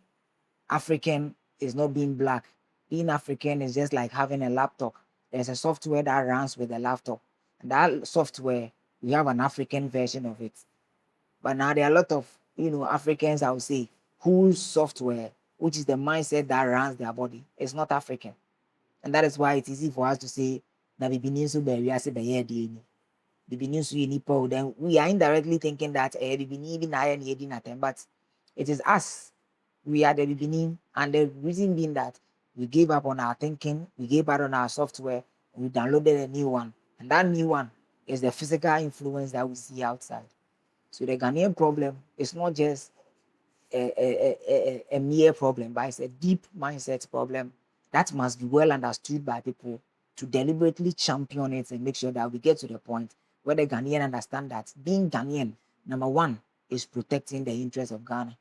B: African is not being black. Being African is just like having a laptop. There's a software that runs with the laptop. And that software, we have an African version of it. But now there are a lot of Africans, I would say, whose software, which is the mindset that runs their body, is not African. And that is why it's easy for us to say that then we are indirectly thinking that but it is us. We are the beginning, and the reason being that we gave up on our thinking, we gave up on our software, we downloaded a new one, and that new one is the physical influence that we see outside. So the Ghanaian problem is not just a mere problem, but it's a deep mindset problem that must be well understood by people to deliberately champion it and make sure that we get to the point where the Ghanaian understand that being Ghanaian, number one, is protecting the interests of Ghana.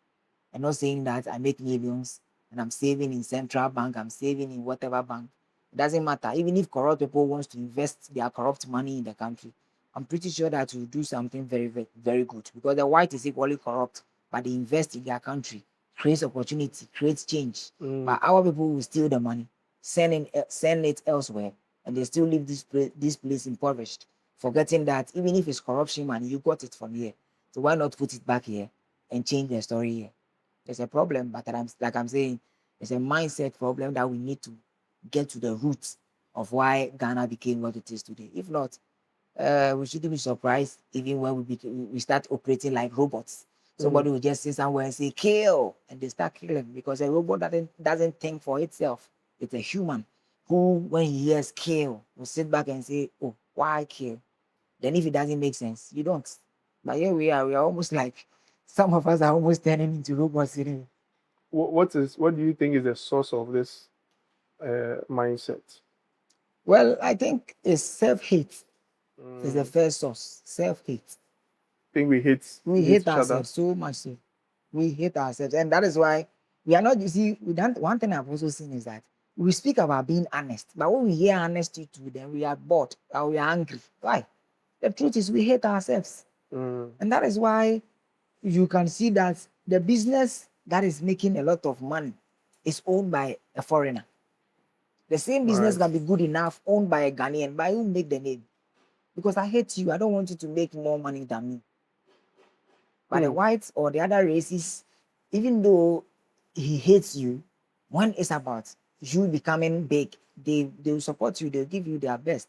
B: I'm not saying that I make millions and I'm saving in central bank, I'm saving in whatever bank. It doesn't matter. Even if corrupt people wants to invest their corrupt money in the country, I'm pretty sure that will do something very, very, very good, because the white is equally corrupt, but they invest in their country, creates opportunity, creates change. But our people will steal the money, send it elsewhere, and they still leave this place impoverished, forgetting that even if it's corruption money, you got it from here. So why not put it back here and change the story here? There's a problem, but like I'm saying, it's a mindset problem that we need to get to the roots of why Ghana became what it is today. If not, we shouldn't be surprised even when we start operating like robots. Somebody will just sit somewhere and say kill, and they start killing, because a robot doesn't think for itself. It's a human who, when he hears kill, will sit back and say, oh, why kill? Then if it doesn't make sense, you don't. But here we are almost like, some of us are almost turning into robots.
A: What do you think is the source of this mindset?
B: Well, I think it's self-hate. Is the first source. Self-hate.
A: Think we hate
B: hate
A: each other.
B: ourselves so much. So we hate ourselves, and that is why we are not. You see, we don't. One thing I've also seen is that we speak about being honest, but when we hear honesty too, then we are bored or we are angry. Why? The truth is, we hate ourselves, and that is why you can see that the business that is making a lot of money is owned by a foreigner. The same business
A: Right.
B: can be good enough owned by a Ghanaian, but who make the name? Because I hate you. I don't want you to make more money than me. But the whites or the other races, even though he hates you, when it's about you becoming big, they will support you, they'll give you their best.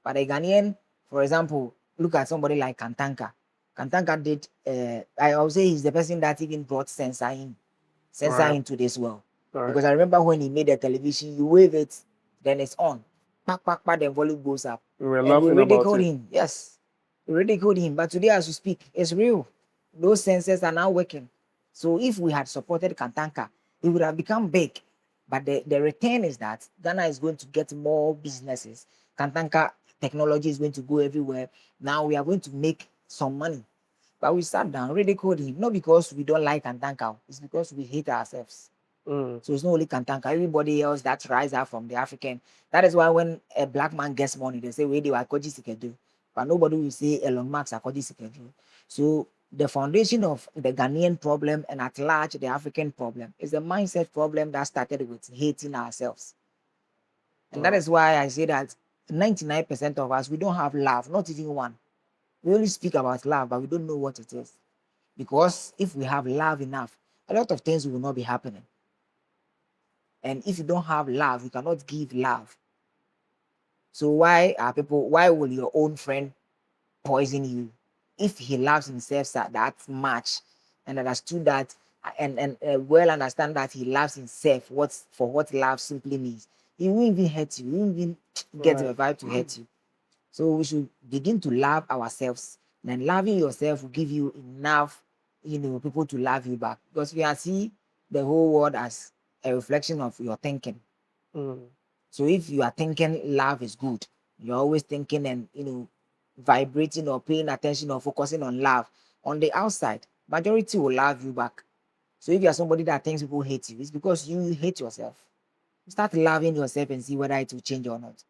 B: But a Ghanaian, for example, look at somebody like Kantanka. Kantanka did, I would say he's the person that even brought sensor
A: Right.
B: into this world.
A: Right.
B: Because I remember when he made the television, you wave it, then it's on. Pack, pack, pack, then volume goes up.
A: We were
B: And we
A: laughing about
B: ridiculed
A: it.
B: him. Yes, we ridiculed him. But today, as we speak, it's real. Those sensors are now working. So if we had supported Kantanka, it would have become big. But the return is that Ghana is going to get more businesses. Kantanka technology is going to go everywhere. Now we are going to make some money. But we sat down, ridiculed him, not because we don't like Kantanka, it's because we hate ourselves. So it's not only Kantanka, everybody else that rise up from the African. That is why when a black man gets money, they say, wait, they are Koji Sikedu. But nobody will say Elon Musk are Koji Sikedu. So the foundation of the Ghanaian problem and at large the African problem is the mindset problem that started with hating ourselves. And that is why I say that 99% of us, we don't have love, not even one. We only speak about love, but we don't know what it is. Because if we have love enough, a lot of things will not be happening. And if you don't have love, you cannot give love. So why will your own friend poison you if he loves himself that much and understood that and well understand that he loves himself what love simply means? He won't even hurt you. He won't even get the vibe to hurt you. So we should begin to love ourselves. Then loving yourself will give you enough, people to love you back. Because we are see the whole world as a reflection of your thinking. So if you are thinking love is good, you're always thinking and vibrating or paying attention or focusing on love on the outside, majority will love you back. So if you are somebody that thinks people hate you, it's because you hate yourself. Start loving yourself and see whether it will change or not.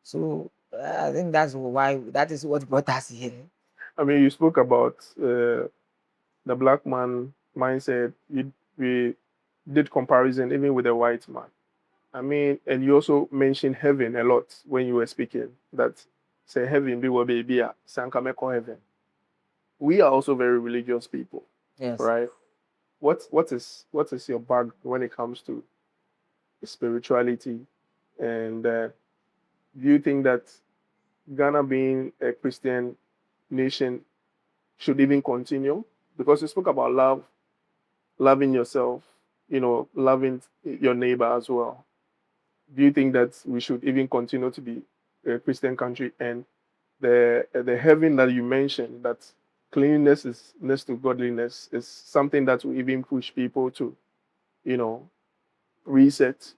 B: So I think that is what brought us here.
A: I mean, you spoke about the black man mindset. We did comparison even with the white man. I mean, and you also mentioned heaven a lot when you were speaking. That say heaven be what baby sankameko heaven. We are also very religious people,
B: Yes.
A: right? What is your bag when it comes to spirituality? And do you think that Ghana being a Christian nation should even continue? Because you spoke about love, loving yourself, loving your neighbor as well. Do you think that we should even continue to be a Christian country? And the heaven that you mentioned, that cleanliness is next to godliness, is something that will even push people to, you know, reset.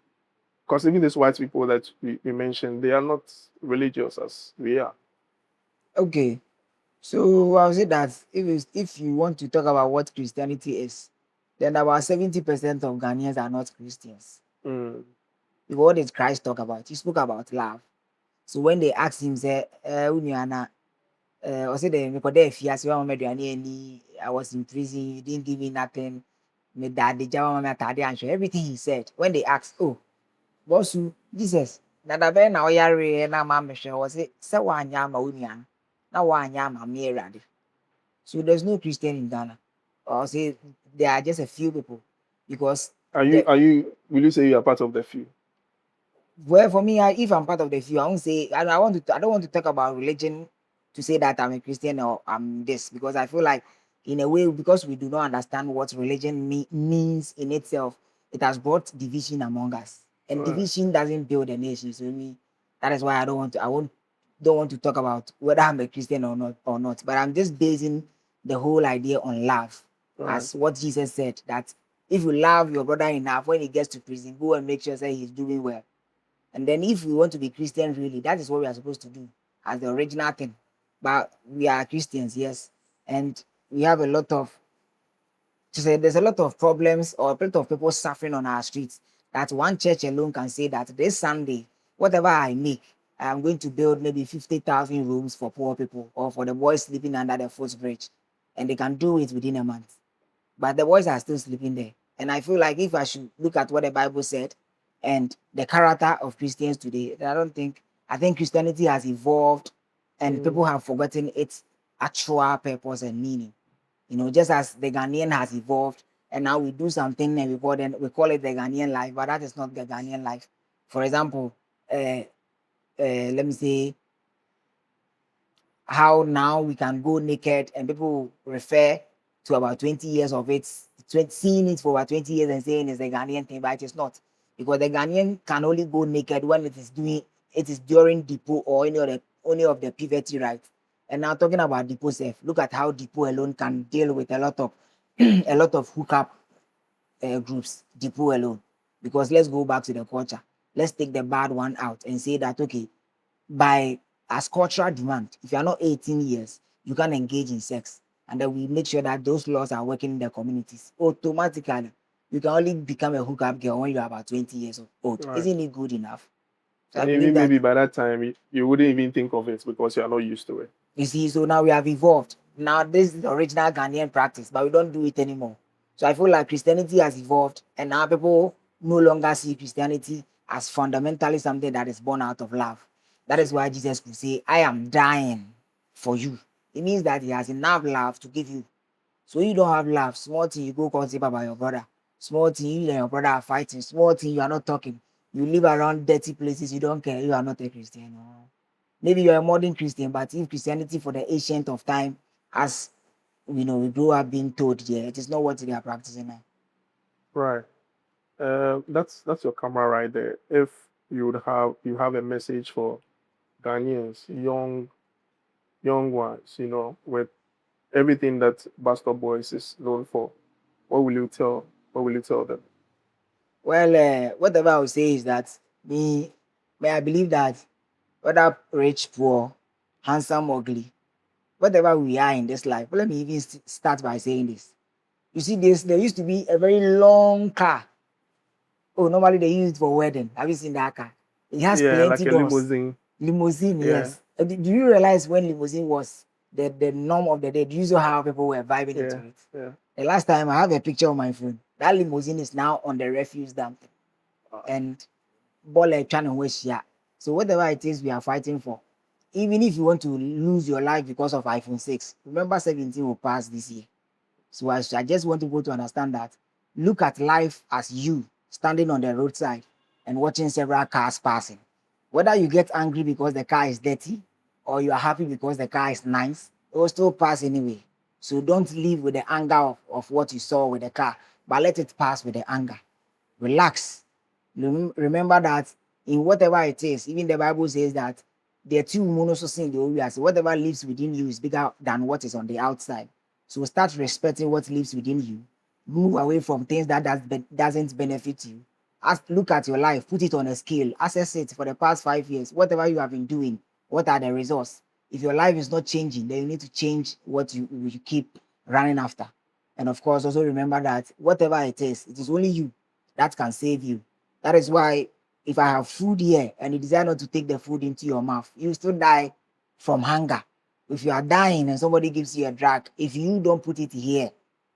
A: Because even these white people that we mentioned, they are not religious as we are.
B: Okay. So I'll say that if you want to talk about what Christianity is, then about 70% of Ghanaians are not Christians.
A: Mm.
B: Because what did Christ talk about? He spoke about love. So when they asked him, say, Unyana, or say the I was in prison, you didn't give me nothing. Me dad, the Java mama tade answer everything he said. When they asked, oh, Bosu, Jesus, na da ben na oyare na ma mehwe was say wanya ma unyana. Na wanya ma me erade. So there's no Christian in Ghana. Or say there are just a few people because
A: Are you
B: the
A: are you will you say you are part of the few?
B: well for me, if I'm part of the few, I won't say I don't want to talk about religion to say that I'm a Christian or I'm this because I feel like in a way because we do not understand what religion means in itself, it has brought division among us. And
A: Right.
B: division doesn't build a nation. So me, that is why I won't don't want to talk about whether I'm a Christian or not. But I'm just basing the whole idea on love,
A: Right.
B: as what Jesus said that if you love your brother enough, when he gets to prison, go and make sure that he's doing well. And then if we want to be Christian, really, that is what we are supposed to do as the original thing. But we are Christians, yes, and we have a lot of to say there's a lot of problems or a lot of people suffering on our streets that one church alone can say that this Sunday, whatever I make, I'm going to build maybe 50,000 rooms for poor people or for the boys sleeping under the footbridge. And they can do it within a month. But the boys are still sleeping there. And I feel like if I should look at what the Bible said and the character of Christians today, then I think Christianity has evolved and
A: Mm.
B: people have forgotten its actual purpose and meaning. You know, just as the Ghanaian has evolved, and now we do something and we call it the Ghanaian life, but that is not the Ghanaian life. For example, let me say how now we can go naked and people refer to about 20 years of it, seeing it for about 20 years and saying it's the Ghanaian thing, but it is not. Because the Ghanaian can only go naked when it is during depot or any of the puberty, right? And now talking about depot safe, look at how depot alone can deal with a lot of a lot of hookup groups, depot alone. Because let's go back to the culture. Let's take the bad one out and say that okay, by as cultural demand, if you are not 18 years, you can engage in sex. And then we make sure that those laws are working in the communities. Automatically, you can only become a hookup girl when you are about 20 years old.
A: Right.
B: Isn't it good enough? So I
A: And
B: believe
A: even
B: that
A: maybe by that time you wouldn't even think of it because you are not used to it.
B: you see, so now we have evolved. Now this is the original Ghanaian practice, but we don't do it anymore. So I feel like Christianity has evolved, and now people no longer see Christianity as fundamentally something that is born out of love. That is why Jesus could say, I am dying for you. It means that he has enough love to give you. So you don't have love. Small thing you go gossip about your brother. Small thing you and your brother are fighting. Small thing you are not talking. You live around dirty places. You don't care. You are not a Christian. No. Maybe you are a modern Christian, but if Christianity for the ancient of time, as we grew up being told, yeah, it is not what they are practicing now.
A: Right. That's your camera right there. If you have a message for Ghanaians, young ones, with everything that Buz Stop Boys is known for, what will you tell? What will you tell them?
B: Well, whatever I would say is that me, may I believe that whether rich, poor, handsome, ugly, whatever we are in this life. Let me even start by saying this. You see, this there used to be a very long car. Oh, normally they use it for wedding. Have you seen that car? It has
A: Yeah, like
B: plenty
A: a
B: doors.
A: limousine.
B: Limousine,
A: Yeah,
B: yes. Do you realize when limousine was the norm of the day? Do you know how people were vibing into
A: yeah,
B: it?
A: yeah.
B: The last time I have a picture on my phone, that limousine is now on the refuse dump and ball channel yeah. So whatever it is we are fighting for, even if you want to lose your life because of iPhone 6, remember 17 will pass this year. So I just want people to understand that look at life as you standing on the roadside and watching several cars passing. Whether you get angry because the car is dirty or you are happy because the car is nice, it will still pass anyway. So don't live with the anger of what you saw with the car, but let it pass with the anger. Relax. Remember that in whatever it is, even the Bible says that the two monososin in the area. So whatever lives within you is bigger than what is on the outside. So start respecting what lives within you. Move away from things that doesn't benefit you. Look at your life, put it on a scale, assess it for the past 5 years. Whatever you have been doing, what are the results? If your life is not changing, then you need to change what you keep running after. And of course, also remember that whatever it is only you that can save you. That is why if I have food here and you desire not to take the food into your mouth, you still die from hunger. If you are dying and somebody gives you a drug, if you don't put it here,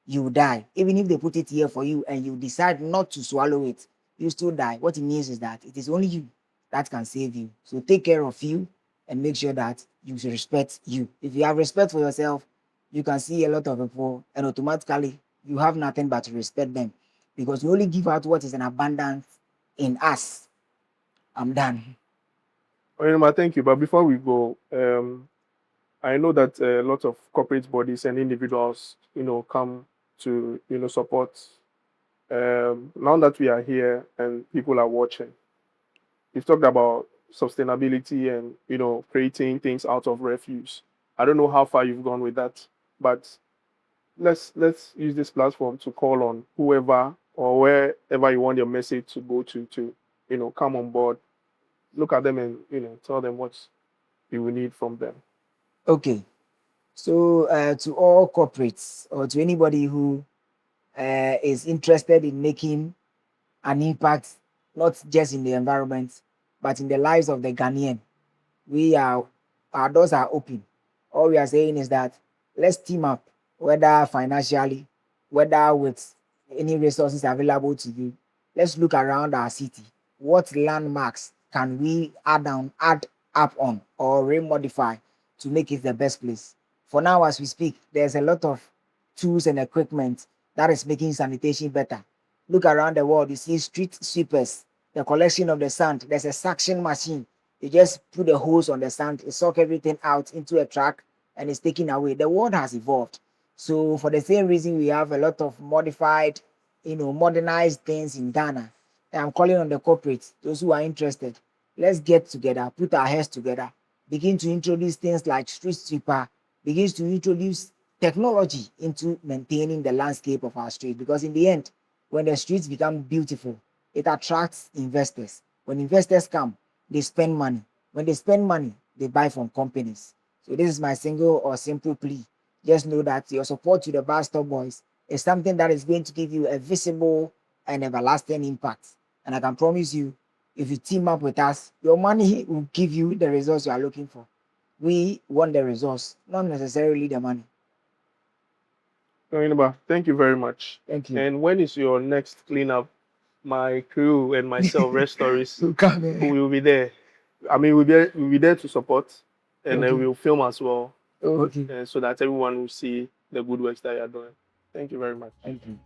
B: you die. Even if they put it here for you and you decide not to swallow it, you still die. What it means is that it is only you that can save you. So take care of you and make sure that you respect you. If you have respect for yourself, you can see a lot of people and automatically you have nothing but to respect them because we only give out what is an abundance in us. I'm done.
A: Oyinma, thank you. But before we go, I know that a lot of corporate bodies and individuals, come to, support. Now that we are here and people are watching, we've talked about sustainability and, creating things out of refuse. I don't know how far you've gone with that, but let's use this platform to call on whoever or wherever you want your message to go to, come on board, look at them and, tell them what you will need from them.
B: Okay. So to all corporates or to anybody who is interested in making an impact, not just in the environment, but in the lives of the Ghanaian, we are our doors are open. All we are saying is that let's team up, whether financially, whether with any resources available to you. Let's look around our city. What landmarks can we add up on or remodify to make it the best place? For now, as we speak, there's a lot of tools and equipment that is making sanitation better. Look around the world, you see street sweepers, the collection of the sand. There's a suction machine. You just put a hose on the sand, it suck everything out into a track, and it's taken away. The world has evolved. So for the same reason, we have a lot of modified, modernized things in Ghana. And I'm calling on the corporates, those who are interested. Let's get together, put our heads together, begin to introduce things like street sweeper, begins to introduce technology into maintaining the landscape of our street. Because in the end, when the streets become beautiful, it attracts investors. When investors come, they spend money. When they spend money, they buy from companies. So this is my single or simple plea. Just know that your support to the Buz Stop Boys is something that is going to give you a visible and everlasting impact. And I can promise you, if you team up with us, your money will give you the results you are looking for. We want the results, not necessarily the money.
A: Oyinba, thank you very much.
B: Thank you.
A: And when is your next cleanup? My crew and myself, Rest Stories,
B: So come here.
A: we will be there. I mean, we'll be there to support, and then
B: Okay.
A: we'll film as well,
B: Oh, okay.
A: so that everyone will see the good works that you're doing. Thank you very much.
B: Thank you.